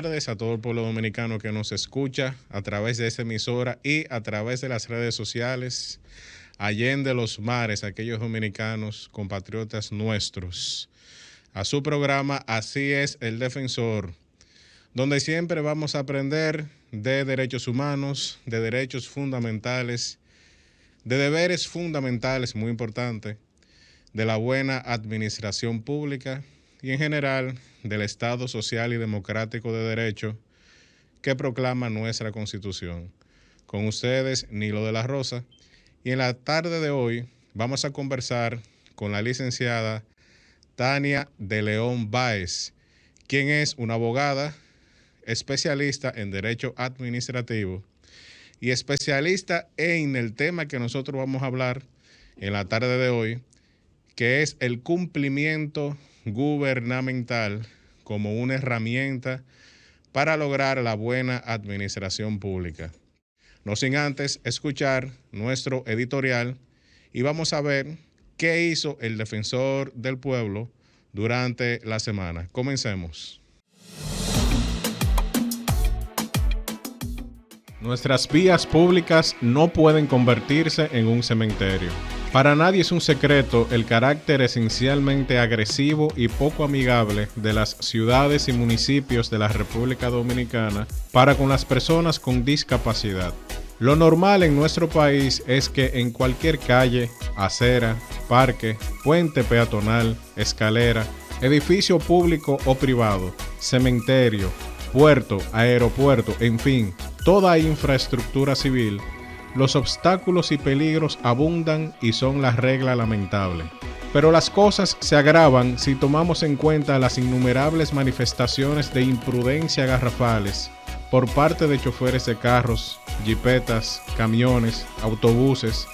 tardes a todo el pueblo dominicano que nos escucha a través de esta emisora y a través de las redes sociales, allende los mares, aquellos dominicanos, compatriotas nuestros. A su programa Así es el Defensor, donde siempre vamos a aprender de derechos humanos, de derechos fundamentales, de deberes fundamentales, muy importante, de la buena administración pública y en general del Estado social y democrático de derecho que proclama nuestra Constitución. Con ustedes, Nilo de la Rosa, y en la tarde de hoy vamos a conversar con la licenciada Tania de León Báez, quien es una abogada, especialista en Derecho Administrativo y especialista en el tema que nosotros vamos a hablar en la tarde de hoy, que es el cumplimiento gubernamental como una herramienta para lograr la buena administración pública. No sin antes escuchar nuestro editorial y vamos a ver qué hizo el Defensor del Pueblo durante la semana. Comencemos. Nuestras vías públicas no pueden convertirse en un cementerio. Para nadie es un secreto el carácter esencialmente agresivo y poco amigable de las ciudades y municipios de la República Dominicana para con las personas con discapacidad. Lo normal en nuestro país es que en cualquier calle, acera, parque, puente peatonal, escalera, edificio público o privado, cementerio, puerto, aeropuerto, en fin, toda infraestructura civil, los obstáculos y peligros abundan y son la regla lamentable. Pero las cosas se agravan si tomamos en cuenta las innumerables manifestaciones de imprudencia garrafales por parte de choferes de carros, jipetas, camiones, autobuses,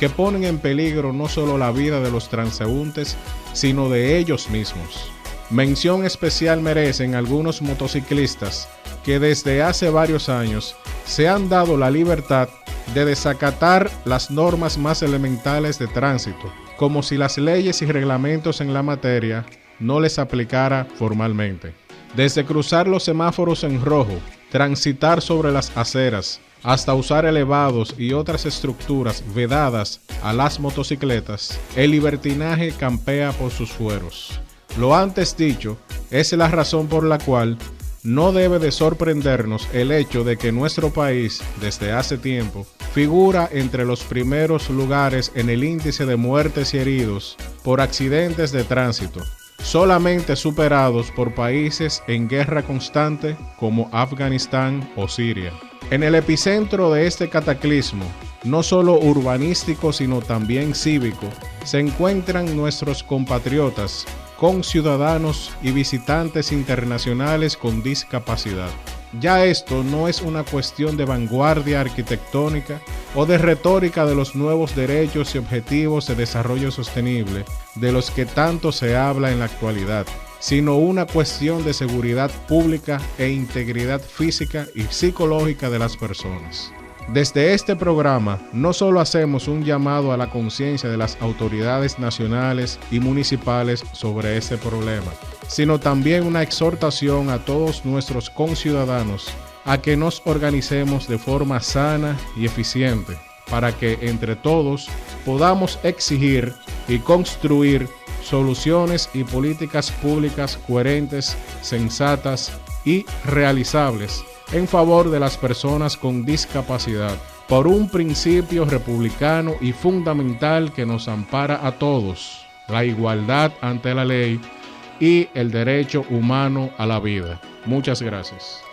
que ponen en peligro no solo la vida de los transeúntes, sino de ellos mismos. Mención especial merecen algunos motociclistas que desde hace varios años se han dado la libertad de desacatar las normas más elementales de tránsito, como si las leyes y reglamentos en la materia no les aplicara formalmente. Desde cruzar los semáforos en rojo, transitar sobre las aceras, hasta usar elevados y otras estructuras vedadas a las motocicletas, el libertinaje campea por sus fueros. Lo antes dicho es la razón por la cual no debe de sorprendernos el hecho de que nuestro país, desde hace tiempo, figura entre los primeros lugares en el índice de muertes y heridos por accidentes de tránsito, solamente superados por países en guerra constante como Afganistán o Siria. En el epicentro de este cataclismo, no solo urbanístico sino también cívico, se encuentran nuestros compatriotas, conciudadanos y visitantes internacionales con discapacidad. Ya esto no es una cuestión de vanguardia arquitectónica o de retórica de los nuevos derechos y objetivos de desarrollo sostenible de los que tanto se habla en la actualidad, sino una cuestión de seguridad pública e integridad física y psicológica de las personas. Desde este programa no solo hacemos un llamado a la conciencia de las autoridades nacionales y municipales sobre este problema, sino también una exhortación a todos nuestros conciudadanos a que nos organicemos de forma sana y eficiente para que entre todos podamos exigir y construir soluciones y políticas públicas coherentes, sensatas y realizables en favor de las personas con discapacidad, por un principio republicano y fundamental que nos ampara a todos, la igualdad ante la ley y el derecho humano a la vida. Muchas gracias.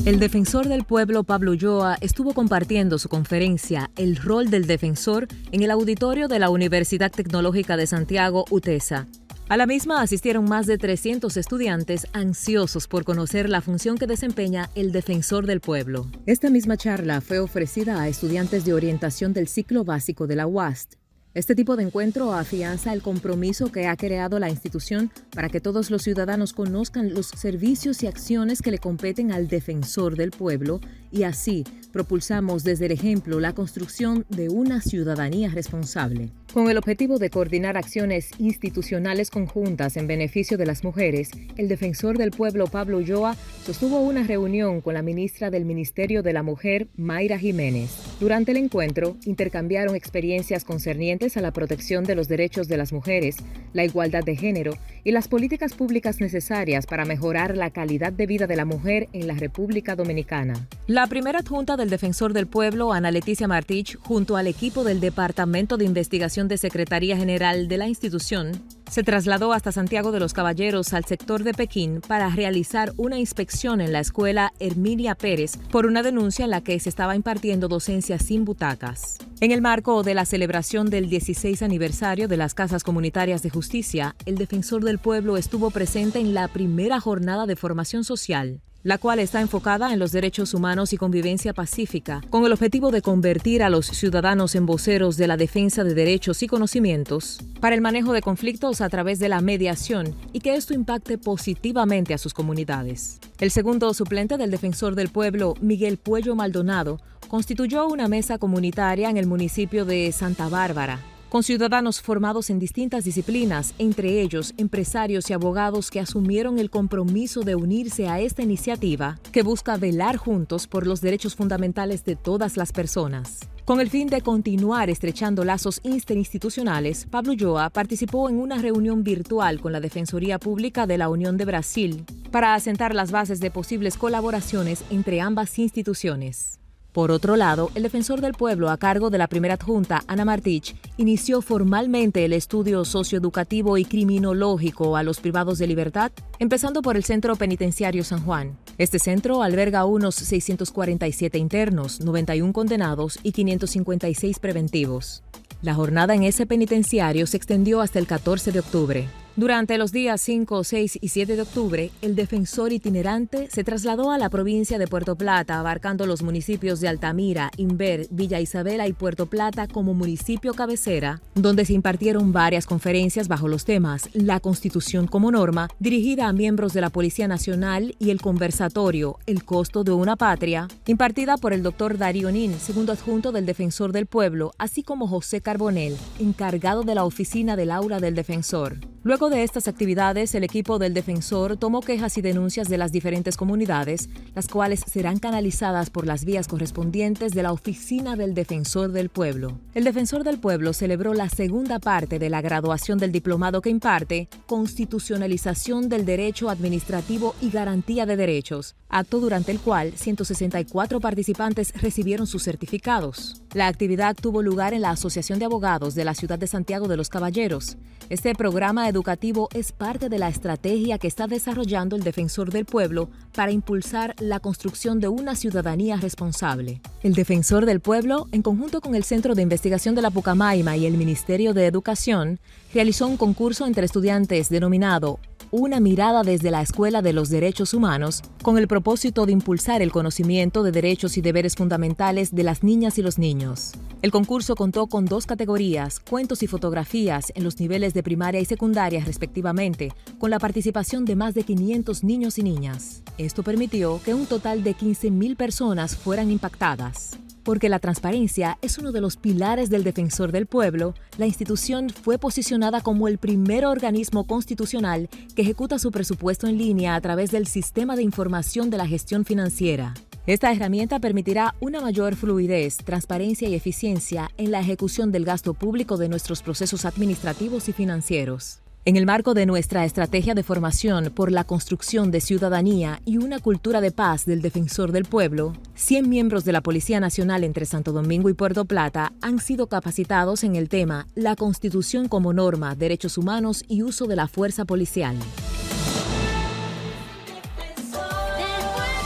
El defensor del pueblo Pablo Ulloa estuvo compartiendo su conferencia El rol del defensor en el auditorio de la Universidad Tecnológica de Santiago, UTESA. A la misma asistieron más de 300 estudiantes ansiosos por conocer la función que desempeña el defensor del pueblo. Esta misma charla fue ofrecida a estudiantes de orientación del ciclo básico de la UAST. Este tipo de encuentro afianza el compromiso que ha creado la institución para que todos los ciudadanos conozcan los servicios y acciones que le competen al defensor del pueblo y así propulsamos desde el ejemplo la construcción de una ciudadanía responsable. Con el objetivo de coordinar acciones institucionales conjuntas en beneficio de las mujeres, el defensor del pueblo Pablo Ulloa sostuvo una reunión con la ministra del Ministerio de la Mujer, Mayra Jiménez. Durante el encuentro, intercambiaron experiencias concernientes a la protección de los derechos de las mujeres, la igualdad de género y las políticas públicas necesarias para mejorar la calidad de vida de la mujer en la República Dominicana. La primera adjunta del Defensor del Pueblo, Ana Leticia Martich, junto al equipo del Departamento de Investigación de Secretaría General de la institución, se trasladó hasta Santiago de los Caballeros, al sector de Pekín, para realizar una inspección en la escuela Herminia Pérez por una denuncia en la que se estaba impartiendo docencia sin butacas. En el marco de la celebración del 16 aniversario de las Casas Comunitarias de Justicia, el Defensor del Pueblo estuvo presente en la primera jornada de formación social, la cual está enfocada en los derechos humanos y convivencia pacífica, con el objetivo de convertir a los ciudadanos en voceros de la defensa de derechos y conocimientos para el manejo de conflictos a través de la mediación y que esto impacte positivamente a sus comunidades. El segundo suplente del Defensor del Pueblo, Miguel Puello Maldonado, constituyó una mesa comunitaria en el municipio de Santa Bárbara, con ciudadanos formados en distintas disciplinas, entre ellos empresarios y abogados que asumieron el compromiso de unirse a esta iniciativa que busca velar juntos por los derechos fundamentales de todas las personas. Con el fin de continuar estrechando lazos interinstitucionales, Pablo Ulloa participó en una reunión virtual con la Defensoría Pública de la Unión de Brasil para asentar las bases de posibles colaboraciones entre ambas instituciones. Por otro lado, el Defensor del Pueblo, a cargo de la primera adjunta, Ana Martich, inició formalmente el estudio socioeducativo y criminológico a los privados de libertad, empezando por el Centro Penitenciario San Juan. Este centro alberga unos 647 internos, 91 condenados y 556 preventivos. La jornada en ese penitenciario se extendió hasta el 14 de octubre. Durante los días 5, 6 y 7 de octubre, el defensor itinerante se trasladó a la provincia de Puerto Plata, abarcando los municipios de Altamira, Inver, Villa Isabela y Puerto Plata como municipio cabecera, donde se impartieron varias conferencias bajo los temas La Constitución como norma, dirigida a miembros de la Policía Nacional, y el conversatorio El costo de una patria, impartida por el doctor Darío Nin, segundo adjunto del Defensor del Pueblo, así como José Carbonell, encargado de la oficina del aula del defensor. Luego de estas actividades, el equipo del defensor tomó quejas y denuncias de las diferentes comunidades, las cuales serán canalizadas por las vías correspondientes de la oficina del Defensor del Pueblo. El Defensor del Pueblo celebró la segunda parte de la graduación del diplomado que imparte Constitucionalización del Derecho Administrativo y Garantía de Derechos, acto durante el cual 164 participantes recibieron sus certificados. La actividad tuvo lugar en la Asociación de Abogados de la ciudad de Santiago de los Caballeros. Este programa educativo es parte de la estrategia que está desarrollando el Defensor del Pueblo para impulsar la construcción de una ciudadanía responsable. El Defensor del Pueblo, en conjunto con el Centro de Investigación de la Pucamaima y el Ministerio de Educación, realizó un concurso entre estudiantes denominado Una mirada desde la Escuela de los Derechos Humanos, con el propósito de impulsar el conocimiento de derechos y deberes fundamentales de las niñas y los niños. El concurso contó con 2 categorías, cuentos y fotografías, en los niveles de primaria y secundaria respectivamente, con la participación de más de 500 niños y niñas. Esto permitió que un total de 15.000 personas fueran impactadas. Porque la transparencia es uno de los pilares del Defensor del Pueblo, la institución fue posicionada como el primer organismo constitucional que ejecuta su presupuesto en línea a través del Sistema de Información de la Gestión Financiera. Esta herramienta permitirá una mayor fluidez, transparencia y eficiencia en la ejecución del gasto público de nuestros procesos administrativos y financieros. En el marco de nuestra estrategia de formación por la construcción de ciudadanía y una cultura de paz del Defensor del Pueblo, 100 miembros de la Policía Nacional entre Santo Domingo y Puerto Plata han sido capacitados en el tema La Constitución como norma, derechos humanos y uso de la fuerza policial.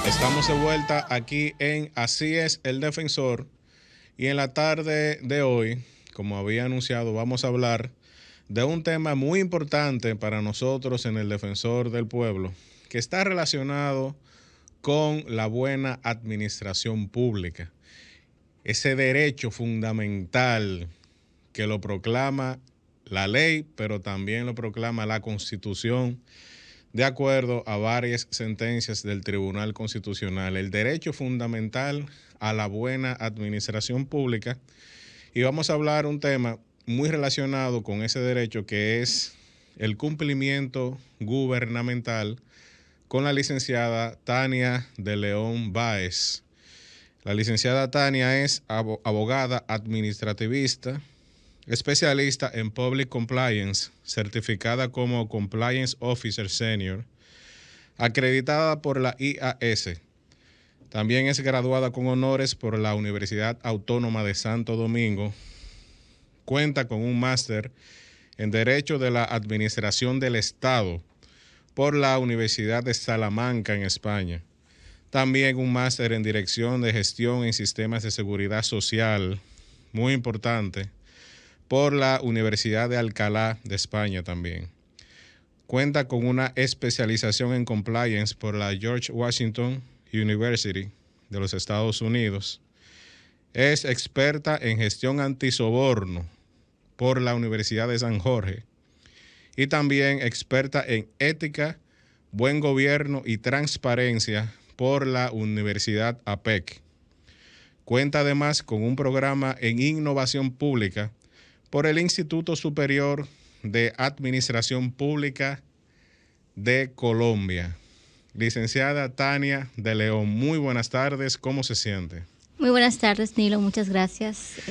Estamos de vuelta aquí en Así es el Defensor, y en la tarde de hoy, como había anunciado, vamos a hablar de un tema muy importante para nosotros en el Defensor del Pueblo, que está relacionado con la buena administración pública, ese derecho fundamental que lo proclama la ley, pero también lo proclama la Constitución, de acuerdo a varias sentencias del Tribunal Constitucional, el derecho fundamental a la buena administración pública. Y vamos a hablar un tema muy relacionado con ese derecho, que es el cumplimiento gubernamental, con la licenciada Tania de León Báez. La licenciada Tania es abogada administrativista, especialista en Public Compliance, certificada como Compliance Officer Senior, acreditada por la IAS. También es graduada con honores por la Universidad Autónoma de Santo Domingo. Cuenta con un máster en Derecho de la Administración del Estado por la Universidad de Salamanca en España. También un máster en Dirección de Gestión en Sistemas de Seguridad Social, muy importante, por la Universidad de Alcalá de España también. Cuenta con una especialización en Compliance por la George Washington University de los Estados Unidos. Es experta en gestión antisoborno por la Universidad de San Jorge y también experta en ética, buen gobierno y transparencia por la Universidad APEC. Cuenta además con un programa en innovación pública por el Instituto Superior de Administración Pública de Colombia. Licenciada Tania de León, muy buenas tardes, ¿cómo se siente? Muy buenas tardes, Nilo, muchas gracias.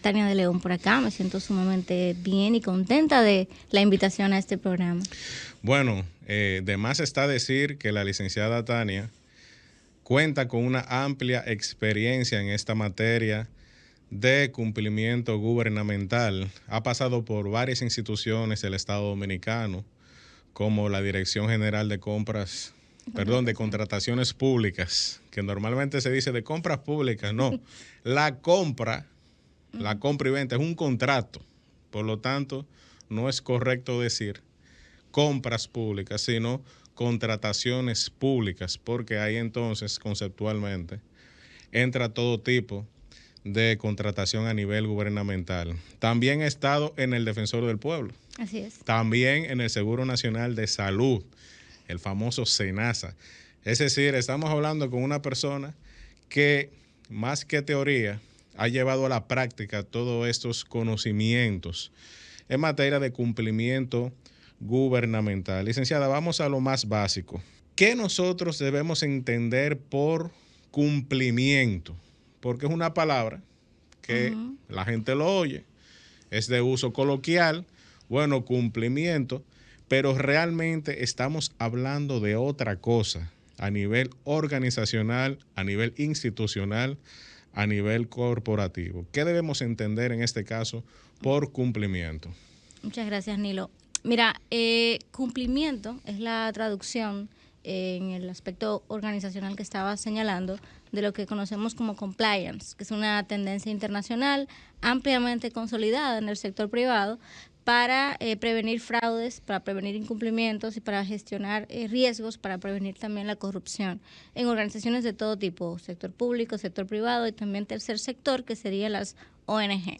Tania de León por acá, me siento sumamente bien y contenta de la invitación a este programa. Bueno, de más está decir que la licenciada Tania cuenta con una amplia experiencia en esta materia de cumplimiento gubernamental. Ha pasado por varias instituciones del Estado Dominicano, como la Dirección General de de Contrataciones Públicas, que normalmente se dice de compras públicas. No, la compra y venta es un contrato. Por lo tanto, no es correcto decir compras públicas, sino contrataciones públicas, porque ahí entonces conceptualmente entra todo tipo de contratación a nivel gubernamental. También he estado en el Defensor del Pueblo. Así es. También en el Seguro Nacional de Salud, el famoso SENASA. Es decir, estamos hablando con una persona que, más que teoría, ha llevado a la práctica todos estos conocimientos en materia de cumplimiento gubernamental. Licenciada, vamos a lo más básico. ¿Qué nosotros debemos entender por cumplimiento? Porque es una palabra que la gente lo oye, es de uso coloquial, bueno, cumplimiento, pero realmente estamos hablando de otra cosa a nivel organizacional, a nivel institucional, a nivel corporativo. ¿Qué debemos entender en este caso por cumplimiento? Muchas gracias, Nilo. Mira, cumplimiento es la traducción en el aspecto organizacional que estaba señalando de lo que conocemos como compliance, que es una tendencia internacional ampliamente consolidada en el sector privado para prevenir fraudes, para prevenir incumplimientos y para gestionar riesgos, para prevenir también la corrupción en organizaciones de todo tipo, sector público, sector privado y también tercer sector, que serían las ONG.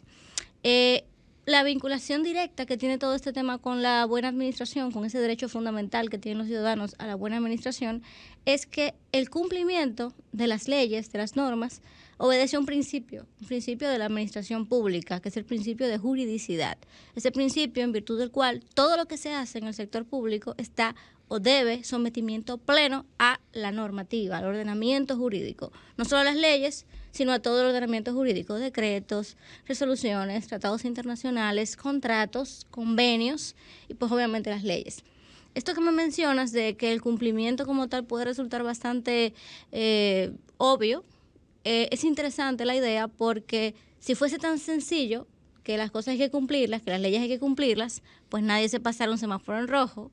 La vinculación directa que tiene todo este tema con la buena administración, con ese derecho fundamental que tienen los ciudadanos a la buena administración, es que el cumplimiento de las leyes, de las normas, obedece a un principio de la administración pública, que es el principio de juridicidad. Ese principio en virtud del cual todo lo que se hace en el sector público está o debe sometimiento pleno a la normativa, al ordenamiento jurídico. No solo a las leyes, sino a todo el ordenamiento jurídico, decretos, resoluciones, tratados internacionales, contratos, convenios y pues obviamente las leyes. Esto que me mencionas de que el cumplimiento como tal puede resultar bastante obvio, es interesante la idea porque si fuese tan sencillo que las cosas hay que cumplirlas, que las leyes hay que cumplirlas, pues nadie se pasara un semáforo en rojo,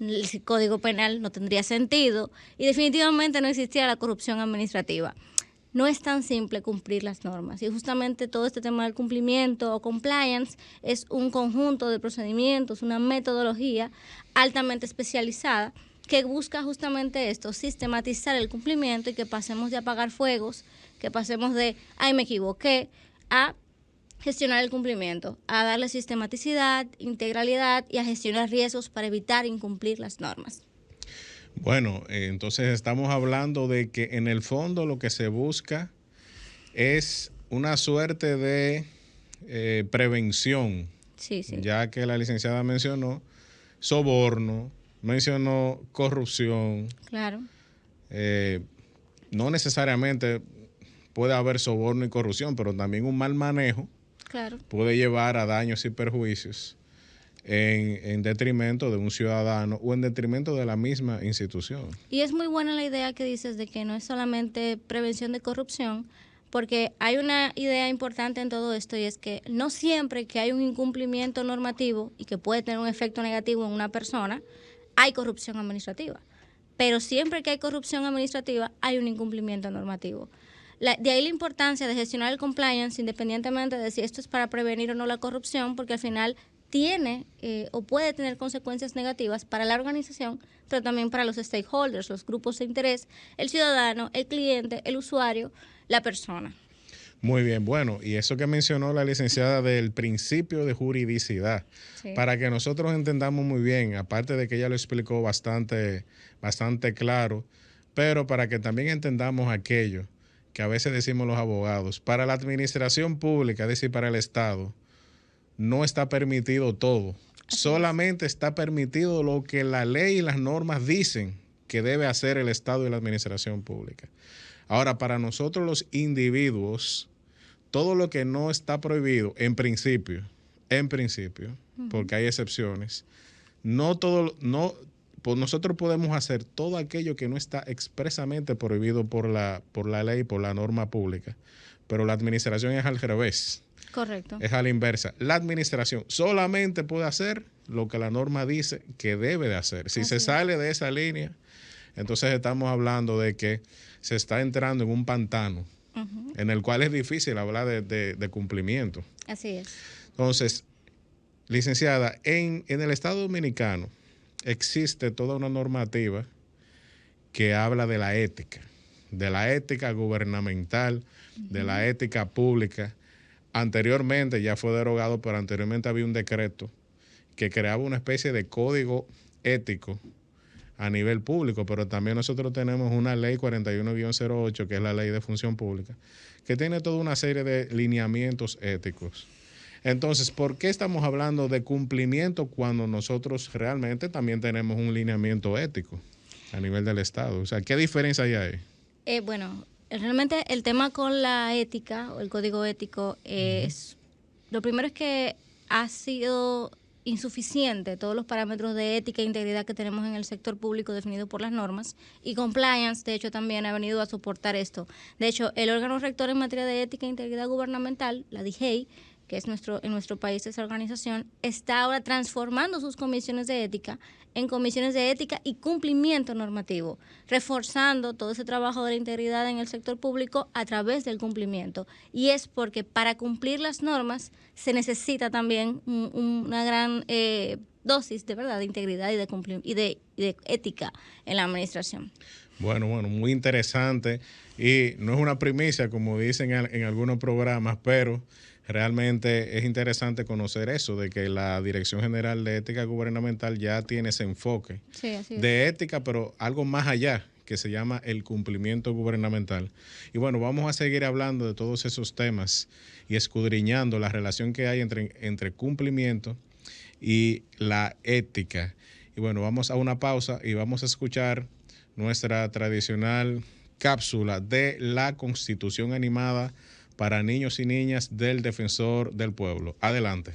el Código Penal no tendría sentido y definitivamente no existiera la corrupción administrativa. No es tan simple cumplir las normas y justamente todo este tema del cumplimiento o compliance es un conjunto de procedimientos, una metodología altamente especializada que busca justamente esto, sistematizar el cumplimiento y que pasemos de apagar fuegos, que pasemos de, ay, me equivoqué, a gestionar el cumplimiento, a darle sistematicidad, integralidad y a gestionar riesgos para evitar incumplir las normas. Bueno, entonces estamos hablando de que en el fondo lo que se busca es una suerte de prevención, Sí. ya que la licenciada mencionó soborno, mencionó corrupción. Claro. No necesariamente puede haber soborno y corrupción, pero también un mal manejo puede llevar a daños y perjuicios en detrimento de un ciudadano o en detrimento de la misma institución. Y es muy buena la idea que dices de que no es solamente prevención de corrupción, porque hay una idea importante en todo esto y es que no siempre que hay un incumplimiento normativo y que puede tener un efecto negativo en una persona, hay corrupción administrativa. Pero siempre que hay corrupción administrativa, hay un incumplimiento normativo. De ahí la importancia de gestionar el compliance, independientemente de si esto es para prevenir o no la corrupción, porque al final tiene o puede tener consecuencias negativas para la organización, pero también para los stakeholders, los grupos de interés, el ciudadano, el cliente, el usuario, la persona. Muy bien, bueno, y eso que mencionó la licenciada del principio de juridicidad, para que nosotros entendamos muy bien, aparte de que ella lo explicó bastante claro, pero para que también entendamos aquello que a veces decimos los abogados, para la administración pública, es decir, para el Estado, no está permitido todo. Solamente está permitido lo que la ley y las normas dicen que debe hacer el Estado y la administración pública. Ahora, para nosotros los individuos, todo lo que no está prohibido, en principio, porque hay excepciones, pues nosotros podemos hacer todo aquello que no está expresamente prohibido por la ley, por la norma pública, pero la administración es al revés. Correcto. Es a la inversa. La administración solamente puede hacer lo que la norma dice que debe de hacer. Si se sale de esa línea, entonces estamos hablando de que se está entrando en un pantano en el cual es difícil hablar de cumplimiento. Así es. Entonces, licenciada, en el Estado Dominicano existe toda una normativa que habla de la ética gubernamental, de la ética pública. Anteriormente ya fue derogado, pero anteriormente había un decreto que creaba una especie de código ético a nivel público, pero también nosotros tenemos una ley 41-08, que es la ley de función pública, que tiene toda una serie de lineamientos éticos. Entonces, ¿por qué estamos hablando de cumplimiento cuando nosotros realmente también tenemos un lineamiento ético a nivel del Estado? O sea, ¿qué diferencia hay ahí? Bueno, realmente el tema con la ética o el código ético es, lo primero es que ha sido insuficiente todos los parámetros de ética e integridad que tenemos en el sector público definidos por las normas, y compliance, de hecho, también ha venido a soportar esto. De hecho, el órgano rector en materia de ética e integridad gubernamental, la DIGEI, que es en nuestro país esa organización, está ahora transformando sus comisiones de ética en comisiones de ética y cumplimiento normativo, reforzando todo ese trabajo de la integridad en el sector público a través del cumplimiento. Y es porque para cumplir las normas se necesita también una gran dosis de verdad, de integridad y de ética en la administración. Bueno, muy interesante, y no es una primicia como dicen en algunos programas, pero realmente es interesante conocer eso, de que la Dirección General de Ética Gubernamental ya tiene ese enfoque de ética, pero algo más allá, que se llama el cumplimiento gubernamental. Y bueno, vamos a seguir hablando de todos esos temas y escudriñando la relación que hay entre cumplimiento y la ética. Y bueno, vamos a una pausa y vamos a escuchar nuestra tradicional cápsula de la Constitución animada para niños y niñas del Defensor del Pueblo. Adelante.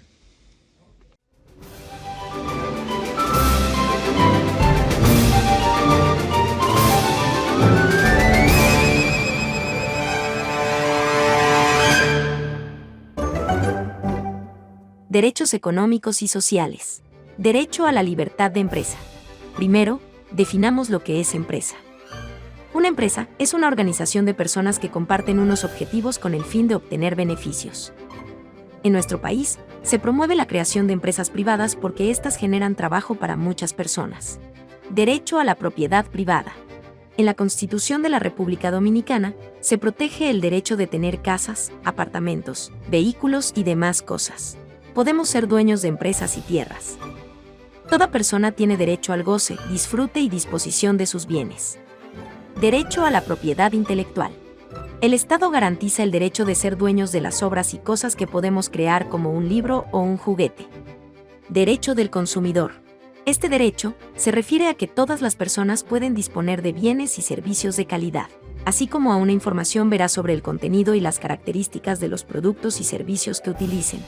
Derechos económicos y sociales. Derecho a la libertad de empresa. Primero, definamos lo que es empresa. Una empresa es una organización de personas que comparten unos objetivos con el fin de obtener beneficios. En nuestro país, se promueve la creación de empresas privadas porque éstas generan trabajo para muchas personas. Derecho a la propiedad privada. En la Constitución de la República Dominicana se protege el derecho de tener casas, apartamentos, vehículos y demás cosas. Podemos ser dueños de empresas y tierras. Toda persona tiene derecho al goce, disfrute y disposición de sus bienes. Derecho a la propiedad intelectual. El Estado garantiza el derecho de ser dueños de las obras y cosas que podemos crear como un libro o un juguete. Derecho del consumidor. Este derecho se refiere a que todas las personas pueden disponer de bienes y servicios de calidad, así como a una información veraz sobre el contenido y las características de los productos y servicios que utilicen.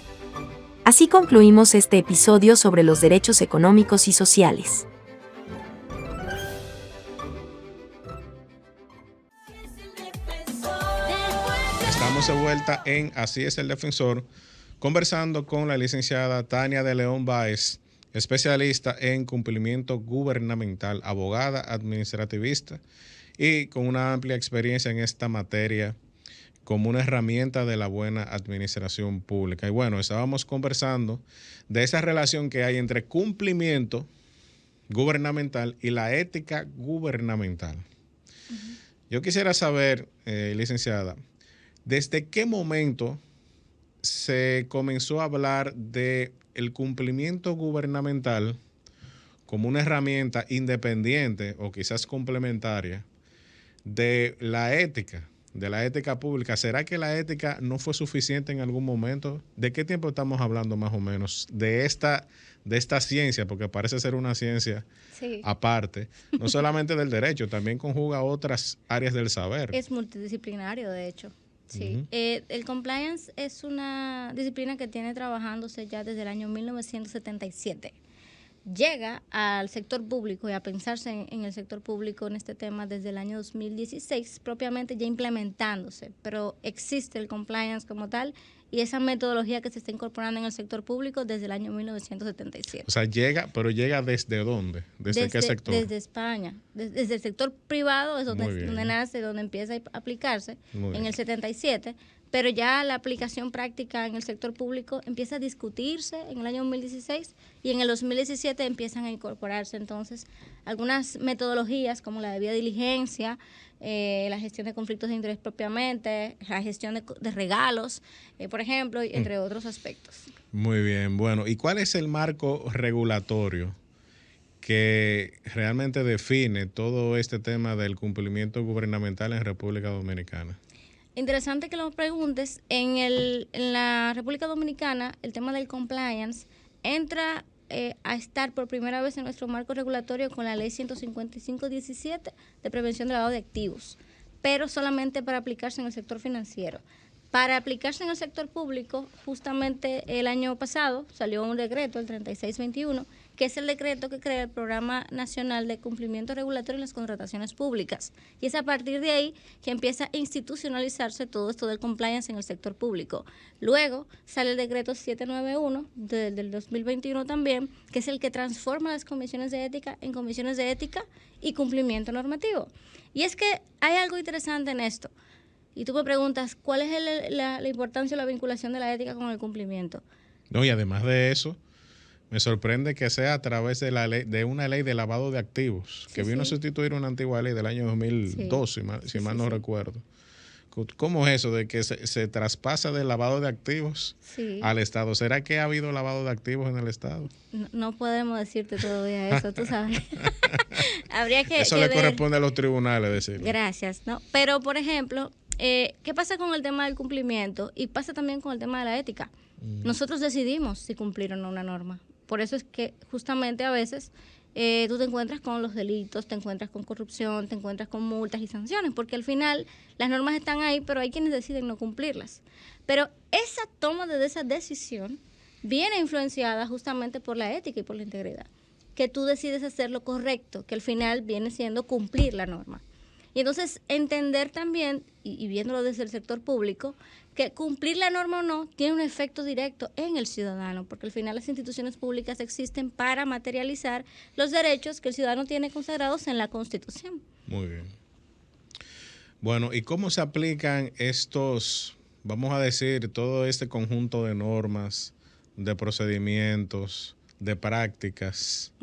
Así concluimos este episodio sobre los derechos económicos y sociales. Estamos de vuelta en Así es el Defensor, conversando con la licenciada Tania de León Báez, especialista en cumplimiento gubernamental, abogada administrativista y con una amplia experiencia en esta materia como una herramienta de la buena administración pública. Y bueno, estábamos conversando de esa relación que hay entre cumplimiento gubernamental y la ética gubernamental. Yo quisiera saber, licenciada, ¿desde qué momento se comenzó a hablar de el cumplimiento gubernamental como una herramienta independiente o quizás complementaria de la ética pública? ¿Será que la ética no fue suficiente en algún momento? ¿De qué tiempo estamos hablando más o menos de esta ciencia? Porque parece ser una ciencia aparte, no solamente del derecho, también conjuga otras áreas del saber. Es multidisciplinario, de hecho. Sí, el compliance es una disciplina que tiene trabajándose ya desde el año 1977. Llega al sector público y a pensarse en el sector público en este tema desde el año 2016, propiamente ya implementándose, pero existe el compliance como tal y esa metodología que se está incorporando en el sector público desde el año 1977. O sea, llega ¿desde dónde? ¿Desde qué sector? Desde España. Desde el sector privado es donde nace, donde empieza a aplicarse en el 77, pero ya la aplicación práctica en el sector público empieza a discutirse en el año 2016 y en el 2017 empiezan a incorporarse entonces algunas metodologías como la debida diligencia, la gestión de conflictos de interés propiamente, la gestión de regalos, por ejemplo, entre otros aspectos. Muy bien, bueno, ¿y cuál es el marco regulatorio que realmente define todo este tema del cumplimiento gubernamental en República Dominicana? Interesante que lo preguntes. En la República Dominicana, el tema del compliance entra a estar por primera vez en nuestro marco regulatorio con la Ley 155-17 de prevención de lavado de activos, pero solamente para aplicarse en el sector financiero. Para aplicarse en el sector público, justamente el año pasado salió un decreto, el 3621, que es el decreto que crea el Programa Nacional de Cumplimiento Regulatorio en las Contrataciones Públicas. Y es a partir de ahí que empieza a institucionalizarse todo esto del compliance en el sector público. Luego sale el decreto 791 del 2021 también, que es el que transforma las comisiones de ética en comisiones de ética y cumplimiento normativo. Y es que hay algo interesante en esto. Y tú me preguntas, ¿cuál es la importancia o la vinculación de la ética con el cumplimiento? No, y además de eso, me sorprende que sea a través de la ley, de una ley de lavado de activos, que vino a sustituir una antigua ley del año 2002, si mal no recuerdo. ¿Cómo es eso de que se traspasa del lavado de activos al Estado? ¿Será que ha habido lavado de activos en el Estado? No podemos decirte todavía eso, tú sabes. Habría que eso le corresponde a los tribunales decirlo. Gracias, ¿no? Pero, por ejemplo, ¿qué pasa con el tema del cumplimiento? Y pasa también con el tema de la ética. Nosotros decidimos si cumplir o no una norma. Por eso es que justamente a veces tú te encuentras con los delitos, te encuentras con corrupción, te encuentras con multas y sanciones, porque al final las normas están ahí, pero hay quienes deciden no cumplirlas. Pero esa toma de esa decisión viene influenciada justamente por la ética y por la integridad, que tú decides hacer lo correcto, que al final viene siendo cumplir la norma. Y entonces entender también, y viéndolo desde el sector público, que cumplir la norma o no tiene un efecto directo en el ciudadano, porque al final las instituciones públicas existen para materializar los derechos que el ciudadano tiene consagrados en la Constitución. Muy bien. Bueno, ¿y cómo se aplican estos, vamos a decir, todo este conjunto de normas, de procedimientos, de prácticas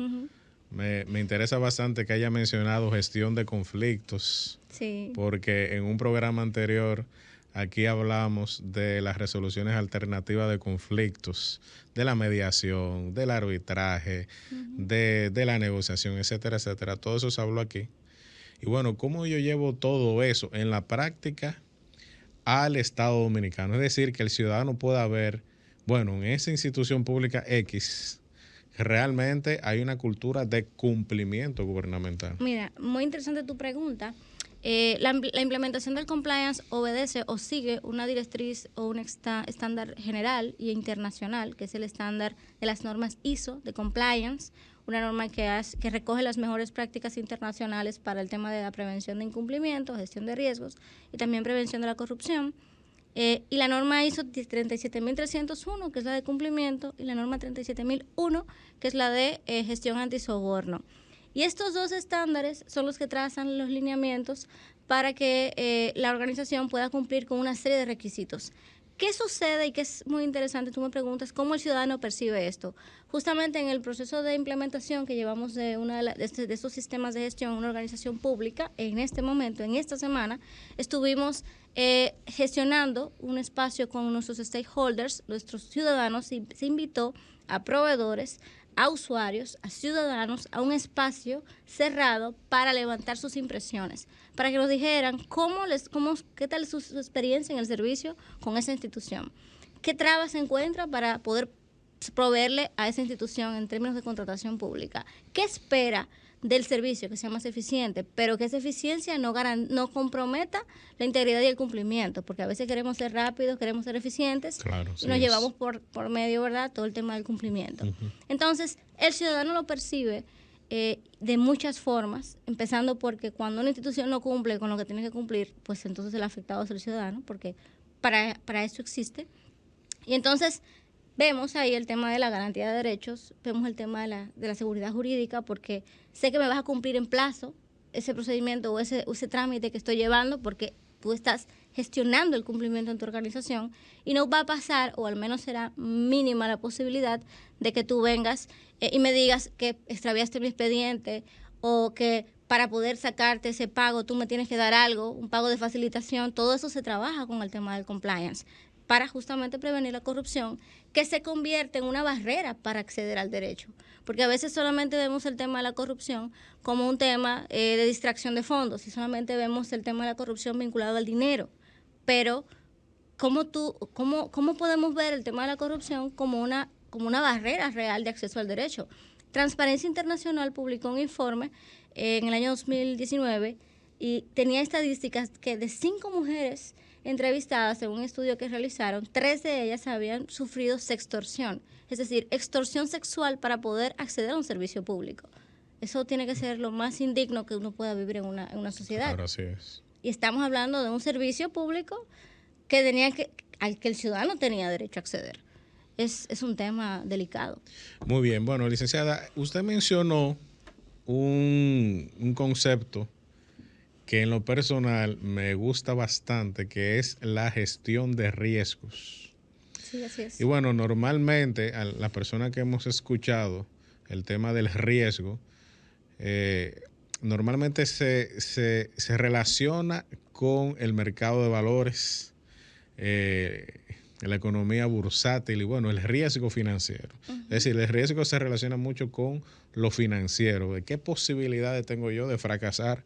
Me interesa bastante que haya mencionado gestión de conflictos, Sí. porque en un programa anterior aquí hablamos de las resoluciones alternativas de conflictos, de la mediación, del arbitraje, de la negociación, etcétera, etcétera. Todo eso se habló aquí. Y bueno, ¿cómo yo llevo todo eso en la práctica al Estado Dominicano? Es decir, que el ciudadano pueda ver, bueno, en esa institución pública X, realmente hay una cultura de cumplimiento gubernamental. Mira, muy interesante tu pregunta. La implementación del compliance obedece o sigue una directriz o un estándar general e internacional, que es el estándar de las normas ISO de compliance, una norma que recoge las mejores prácticas internacionales para el tema de la prevención de incumplimiento, gestión de riesgos y también prevención de la corrupción. Y la norma ISO 37301, que es la de cumplimiento, y la norma 37001, que es la de gestión antisoborno. Y estos dos estándares son los que trazan los lineamientos para que la organización pueda cumplir con una serie de requisitos. ¿Qué sucede? Y que es muy interesante, tú me preguntas, ¿cómo el ciudadano percibe esto? Justamente en el proceso de implementación que llevamos de estos sistemas de gestión en una organización pública, en este momento, en esta semana, estuvimos gestionando un espacio con nuestros stakeholders, nuestros ciudadanos, y se invitó a proveedores, a usuarios, a ciudadanos, a un espacio cerrado para levantar sus impresiones, para que nos dijeran qué tal su experiencia en el servicio con esa institución, qué trabas se encuentra para poder proveerle a esa institución en términos de contratación pública, qué espera del servicio, que sea más eficiente, pero que esa eficiencia no comprometa la integridad y el cumplimiento, porque a veces queremos ser rápidos, queremos ser eficientes, Claro, y nos llevamos por medio, ¿verdad?, todo el tema del cumplimiento. Entonces, el ciudadano lo percibe de muchas formas, empezando porque cuando una institución no cumple con lo que tiene que cumplir, pues entonces el afectado es el ciudadano, porque para eso existe. Y entonces vemos ahí el tema de la garantía de derechos, vemos el tema de la seguridad jurídica, porque sé que me vas a cumplir en plazo ese procedimiento o ese trámite que estoy llevando, porque tú estás gestionando el cumplimiento en tu organización, y no va a pasar, o al menos será mínima la posibilidad de que tú vengas y me digas que extraviaste mi expediente, o que para poder sacarte ese pago tú me tienes que dar algo, un pago de facilitación. Todo eso se trabaja con el tema del compliance, para justamente prevenir la corrupción, que se convierte en una barrera para acceder al derecho. Porque a veces solamente vemos el tema de la corrupción como un tema de distracción de fondos, y solamente vemos el tema de la corrupción vinculado al dinero. Pero, ¿cómo podemos ver el tema de la corrupción como una barrera real de acceso al derecho? Transparencia Internacional publicó un informe en el año 2019 y tenía estadísticas que de 5 mujeres entrevistadas en un estudio que realizaron, 3 de ellas habían sufrido sextorsión, es decir, extorsión sexual para poder acceder a un servicio público. Eso tiene que ser lo más indigno que uno pueda vivir en una sociedad. Claro, así es. Y estamos hablando de un servicio público al que el ciudadano tenía derecho a acceder. Es un tema delicado. Muy bien. Bueno, licenciada, usted mencionó un concepto que en lo personal me gusta bastante, que es la gestión de riesgos. Sí, así es. Y bueno, normalmente a las personas que hemos escuchado el tema del riesgo, normalmente se relaciona con el mercado de valores, la economía bursátil y bueno, el riesgo financiero. Es decir, el riesgo se relaciona mucho con lo financiero, de qué posibilidades tengo yo de fracasar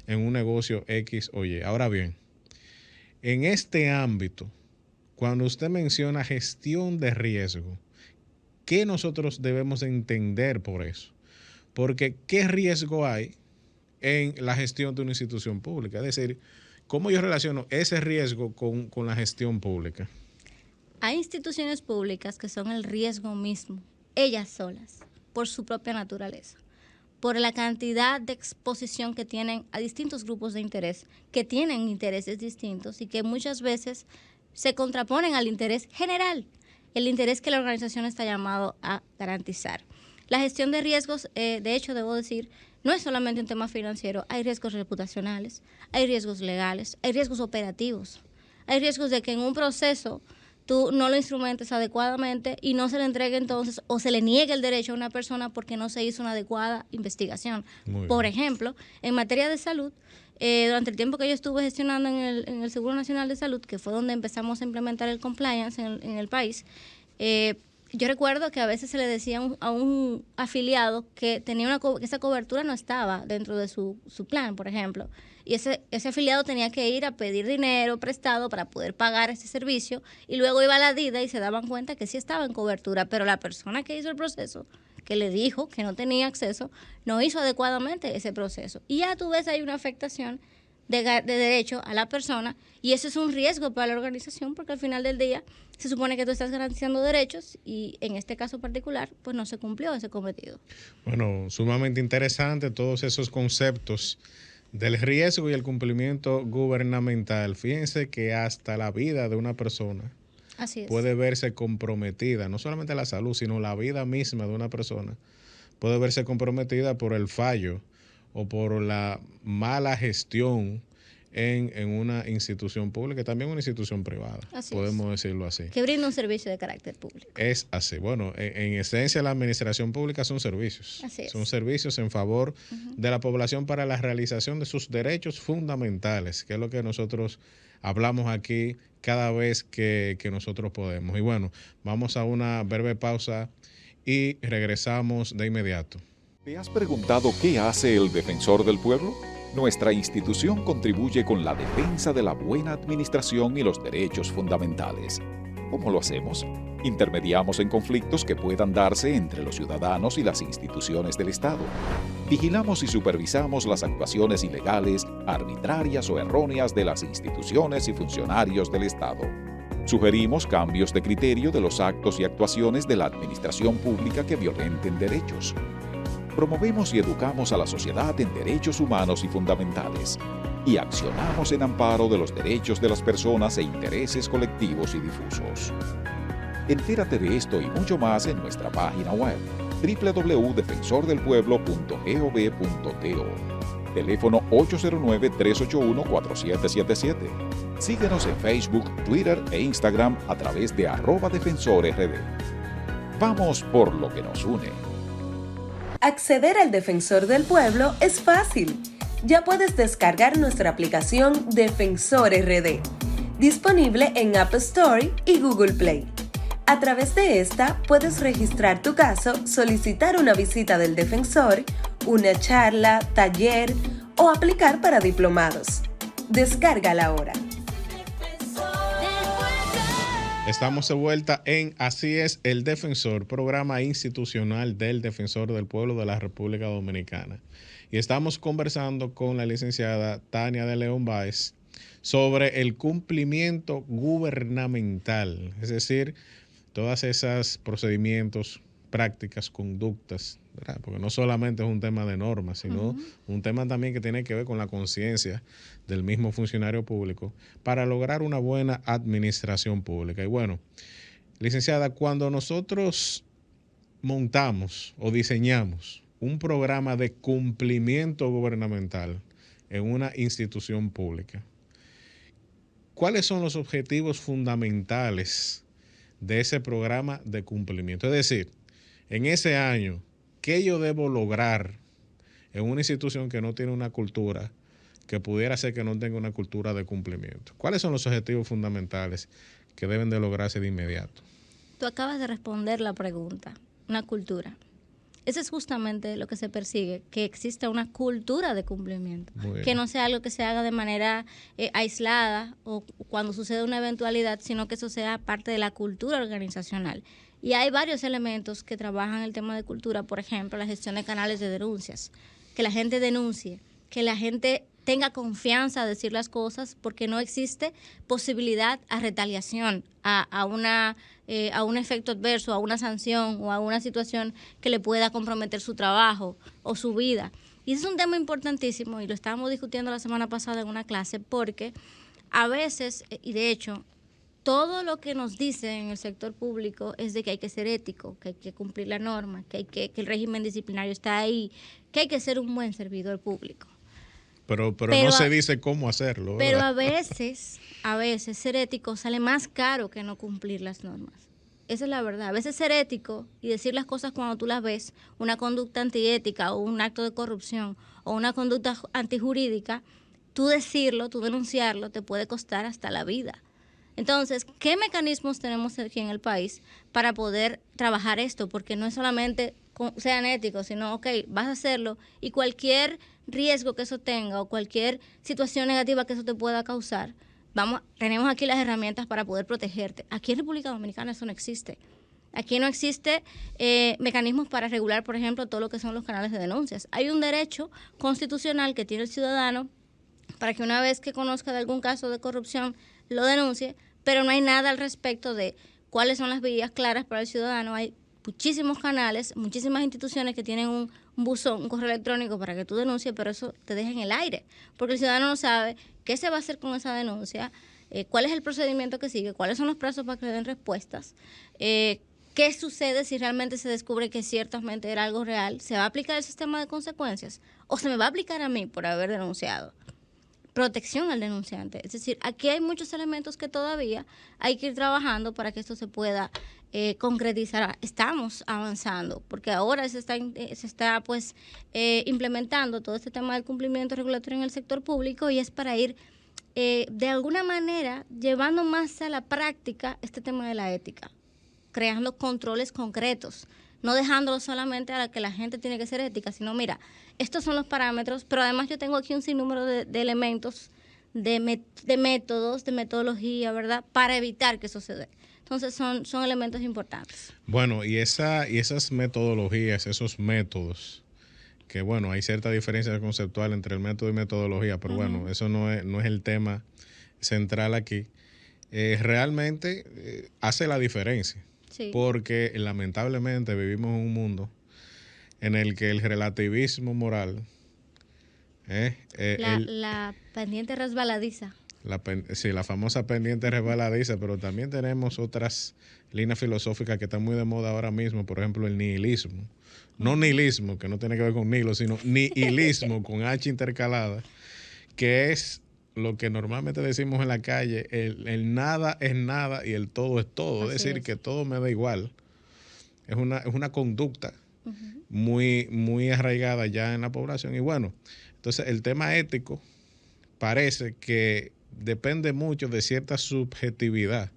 en un negocio X o Y. Ahora bien, en este ámbito, cuando usted menciona gestión de riesgo, ¿qué nosotros debemos entender por eso? Porque ¿qué riesgo hay en la gestión de una institución pública? Es decir, ¿cómo yo relaciono ese riesgo con la gestión pública? Hay instituciones públicas que son el riesgo mismo, ellas solas, por su propia naturaleza, por la cantidad de exposición que tienen a distintos grupos de interés, que tienen intereses distintos y que muchas veces se contraponen al interés general, el interés que la organización está llamado a garantizar. La gestión de riesgos, de hecho, debo decir, no es solamente un tema financiero, hay riesgos reputacionales, hay riesgos legales, hay riesgos operativos, hay riesgos de que en un proceso tú no lo instrumentes adecuadamente y no se le entregue entonces o se le niegue el derecho a una persona porque no se hizo una adecuada investigación. Por ejemplo, en materia de salud, durante el tiempo que yo estuve gestionando en el Seguro Nacional de Salud, que fue donde empezamos a implementar el compliance en el país, yo recuerdo que a veces se le decía a un afiliado que tenía que esa cobertura no estaba dentro de su plan, por ejemplo, y ese afiliado tenía que ir a pedir dinero prestado para poder pagar ese servicio, y luego iba a la DIDA y se daban cuenta que sí estaba en cobertura, pero la persona que hizo el proceso, que le dijo que no tenía acceso, no hizo adecuadamente ese proceso. Y ya tú ves ahí una afectación de derecho a la persona, y eso es un riesgo para la organización porque al final del día se supone que tú estás garantizando derechos y en este caso particular pues no se cumplió ese cometido. Bueno, sumamente interesante todos esos conceptos del riesgo y el cumplimiento gubernamental. Fíjense que hasta la vida de una persona puede verse comprometida, no solamente la salud, sino la vida misma de una persona puede verse comprometida por el fallo o por la mala gestión en una institución pública, también una institución privada, podemos decirlo así. Que brinda un servicio de carácter público. Es así. Bueno, en esencia la administración pública son servicios. Son servicios en favor de la población para la realización de sus derechos fundamentales, que es lo que nosotros hablamos aquí cada vez que nosotros podemos. Y bueno, vamos a una breve pausa y regresamos de inmediato. ¿Te has preguntado qué hace el Defensor del Pueblo? Nuestra institución contribuye con la defensa de la buena administración y los derechos fundamentales. ¿Cómo lo hacemos? Intermediamos en conflictos que puedan darse entre los ciudadanos y las instituciones del Estado. Vigilamos y supervisamos las actuaciones ilegales, arbitrarias o erróneas de las instituciones y funcionarios del Estado. Sugerimos cambios de criterio de los actos y actuaciones de la administración pública que violenten derechos. Promovemos y educamos a la sociedad en derechos humanos y fundamentales y accionamos en amparo de los derechos de las personas e intereses colectivos y difusos. Entérate de esto y mucho más en nuestra página web www.defensordelpueblo.gov.do. Teléfono 809-381-4777. Síguenos en Facebook, Twitter e Instagram a través de @defensorrd. Vamos por lo que nos une. Acceder al Defensor del Pueblo es fácil. Ya puedes descargar nuestra aplicación Defensor RD, disponible en App Store y Google Play. A través de esta puedes registrar tu caso, solicitar una visita del defensor, una charla, taller o aplicar para diplomados. Descárgala ahora. Estamos de vuelta en Así es el Defensor, programa institucional del Defensor del Pueblo de la República Dominicana. Y estamos conversando con la licenciada Tania de León Báez sobre el cumplimiento gubernamental, es decir, todas esas procedimientos, prácticas, conductas, ¿verdad? Porque no solamente es un tema de normas, sino un tema también que tiene que ver con la conciencia del mismo funcionario público para lograr una buena administración pública. Y bueno, licenciada, cuando nosotros montamos o diseñamos un programa de cumplimiento gubernamental en una institución pública, ¿cuáles son los objetivos fundamentales de ese programa de cumplimiento? Es decir, en ese año, ¿qué yo debo lograr en una institución que no tiene una cultura, que pudiera ser que no tenga una cultura de cumplimiento? ¿Cuáles son los objetivos fundamentales que deben de lograrse de inmediato? Tú acabas de responder la pregunta, una cultura. Eso es justamente lo que se persigue, que exista una cultura de cumplimiento, que no sea algo que se haga de manera aislada o cuando sucede una eventualidad, sino que eso sea parte de la cultura organizacional. Y hay varios elementos que trabajan el tema de cultura, por ejemplo, la gestión de canales de denuncias, que la gente denuncie, que la gente tenga confianza a decir las cosas porque no existe posibilidad a retaliación, a un efecto adverso, a una sanción o a una situación que le pueda comprometer su trabajo o su vida. Y ese es un tema importantísimo y lo estábamos discutiendo la semana pasada en una clase porque a veces, y de hecho, todo lo que nos dicen en el sector público es de que hay que ser ético, que hay que cumplir la norma, que el régimen disciplinario está ahí, que hay que ser un buen servidor público. Pero no se dice cómo hacerlo, ¿verdad? Pero a veces ser ético sale más caro que no cumplir las normas. Esa es la verdad. A veces ser ético y decir las cosas cuando tú las ves, una conducta antiética o un acto de corrupción o una conducta antijurídica, tú decirlo, tú denunciarlo, te puede costar hasta la vida. Entonces, ¿qué mecanismos tenemos aquí en el país para poder trabajar esto? Porque no es solamente sean éticos, sino, ok, vas a hacerlo y cualquier riesgo que eso tenga o cualquier situación negativa que eso te pueda causar, tenemos aquí las herramientas para poder protegerte. Aquí en República Dominicana eso no existe. Aquí no existe mecanismos para regular, por ejemplo, todo lo que son los canales de denuncias. Hay un derecho constitucional que tiene el ciudadano para que una vez que conozca de algún caso de corrupción lo denuncie, pero no hay nada al respecto de cuáles son las vías claras para el ciudadano. Hay muchísimos canales, muchísimas instituciones que tienen un buzón, un correo electrónico para que tú denuncies, pero eso te deja en el aire, porque el ciudadano no sabe qué se va a hacer con esa denuncia, cuál es el procedimiento que sigue, cuáles son los plazos para que le den respuestas, qué sucede si realmente se descubre que ciertamente era algo real, ¿se va a aplicar el sistema de consecuencias o se me va a aplicar a mí por haber denunciado? Protección al denunciante. Es decir, aquí hay muchos elementos que todavía hay que ir trabajando para que esto se pueda concretizar. Estamos avanzando, porque ahora se está implementando todo este tema del cumplimiento regulatorio en el sector público y es para ir de alguna manera llevando más a la práctica este tema de la ética, creando controles concretos, no dejándolo solamente a la que la gente tiene que ser ética, sino mira, estos son los parámetros, pero además yo tengo aquí un sinnúmero de elementos, de métodos, de metodología, ¿verdad?, para evitar que eso se dé. Entonces son elementos importantes. Bueno, y esas metodologías, esos métodos, que bueno, hay cierta diferencia conceptual entre el método y metodología, pero bueno, eso no es el tema central aquí. Realmente hace la diferencia. Sí. Porque lamentablemente vivimos en un mundo en el que el relativismo moral la pendiente resbaladiza. La famosa pendiente resbaladiza, pero también tenemos otras líneas filosóficas que están muy de moda ahora mismo, por ejemplo el nihilismo. No nihilismo, que no tiene que ver con nihilo, sino nihilismo con H intercalada, que es lo que normalmente decimos en la calle, el nada es nada y el todo es todo. Así es decir, que todo me da igual. Es una conducta muy, muy arraigada ya en la población. Y bueno, entonces el tema ético parece que depende mucho de cierta subjetividad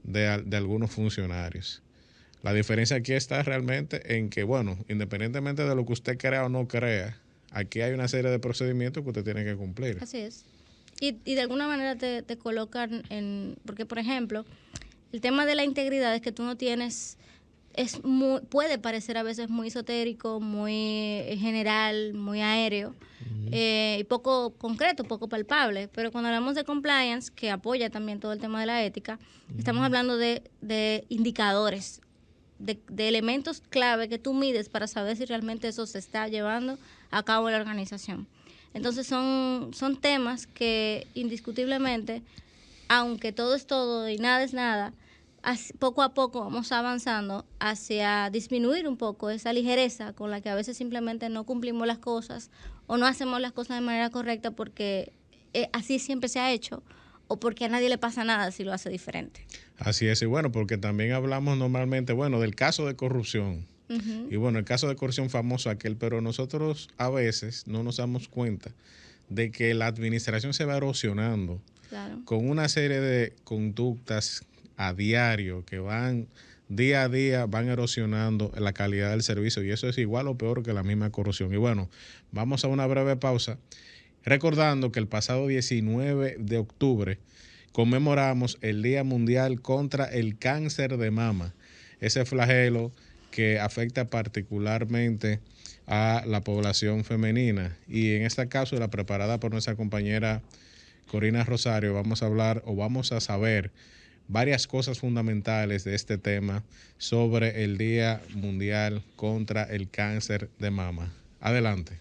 de algunos funcionarios. La diferencia aquí está realmente en que, bueno, independientemente de lo que usted crea o no crea, aquí hay una serie de procedimientos que usted tiene que cumplir. Así es. Y de alguna manera te colocan porque por ejemplo, el tema de la integridad es que tú no tienes, puede parecer a veces muy esotérico, muy general, muy aéreo, y poco concreto, poco palpable, pero cuando hablamos de compliance, que apoya también todo el tema de la ética, estamos hablando de indicadores, de elementos clave que tú mides para saber si realmente eso se está llevando a cabo en la organización. Entonces son temas que indiscutiblemente, aunque todo es todo y nada es nada, poco a poco vamos avanzando hacia disminuir un poco esa ligereza con la que a veces simplemente no cumplimos las cosas o no hacemos las cosas de manera correcta porque así siempre se ha hecho o porque a nadie le pasa nada si lo hace diferente. Así es, y bueno, porque también hablamos normalmente, bueno, del caso de corrupción. Y bueno, el caso de corrupción famoso aquel, pero nosotros a veces no nos damos cuenta de que la administración se va erosionando con una serie de conductas a diario que van día a día, van erosionando la calidad del servicio y eso es igual o peor que la misma corrupción. Y bueno, vamos a una breve pausa, recordando que el pasado 19 de octubre conmemoramos el Día Mundial contra el Cáncer de Mama, ese flagelo que afecta particularmente a la población femenina. Y en este caso, la preparada por nuestra compañera Corina Rosario, vamos a hablar o vamos a saber varias cosas fundamentales de este tema sobre el Día Mundial contra el Cáncer de Mama. Adelante.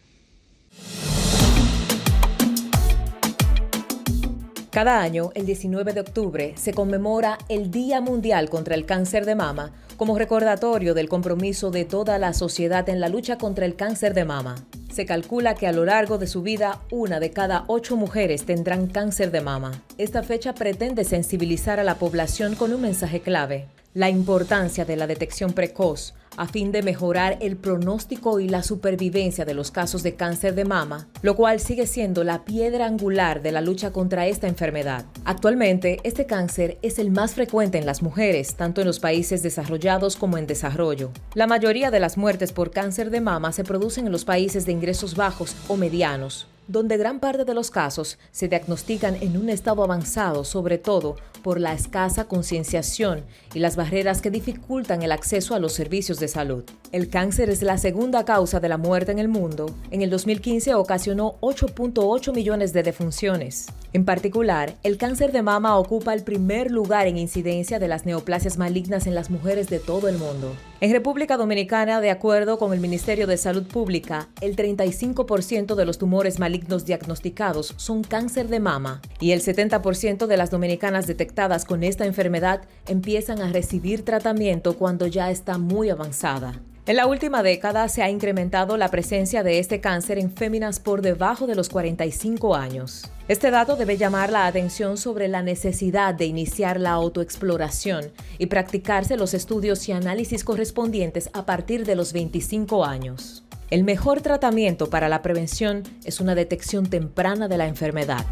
Cada año, el 19 de octubre, se conmemora el Día Mundial contra el Cáncer de Mama como recordatorio del compromiso de toda la sociedad en la lucha contra el cáncer de mama. Se calcula que a lo largo de su vida, 1 de cada 8 mujeres tendrán cáncer de mama. Esta fecha pretende sensibilizar a la población con un mensaje clave: la importancia de la detección precoz a fin de mejorar el pronóstico y la supervivencia de los casos de cáncer de mama, lo cual sigue siendo la piedra angular de la lucha contra esta enfermedad. Actualmente, este cáncer es el más frecuente en las mujeres, tanto en los países desarrollados como en desarrollo. La mayoría de las muertes por cáncer de mama se producen en los países de ingresos bajos o medianos, donde gran parte de los casos se diagnostican en un estado avanzado, sobre todo por la escasa concienciación y las barreras que dificultan el acceso a los servicios de salud. El cáncer es la segunda causa de la muerte en el mundo. En el 2015 ocasionó 8.8 millones de defunciones. En particular, el cáncer de mama ocupa el primer lugar en incidencia de las neoplasias malignas en las mujeres de todo el mundo. En República Dominicana, de acuerdo con el Ministerio de Salud Pública, el 35% de los tumores malignos diagnosticados son cáncer de mama y el 70% de las dominicanas detectadas con esta enfermedad empiezan a recibir tratamiento cuando ya está muy avanzada. En la última década se ha incrementado la presencia de este cáncer en féminas por debajo de los 45 años. Este dato debe llamar la atención sobre la necesidad de iniciar la autoexploración y practicarse los estudios y análisis correspondientes a partir de los 25 años. El mejor tratamiento para la prevención es una detección temprana de la enfermedad.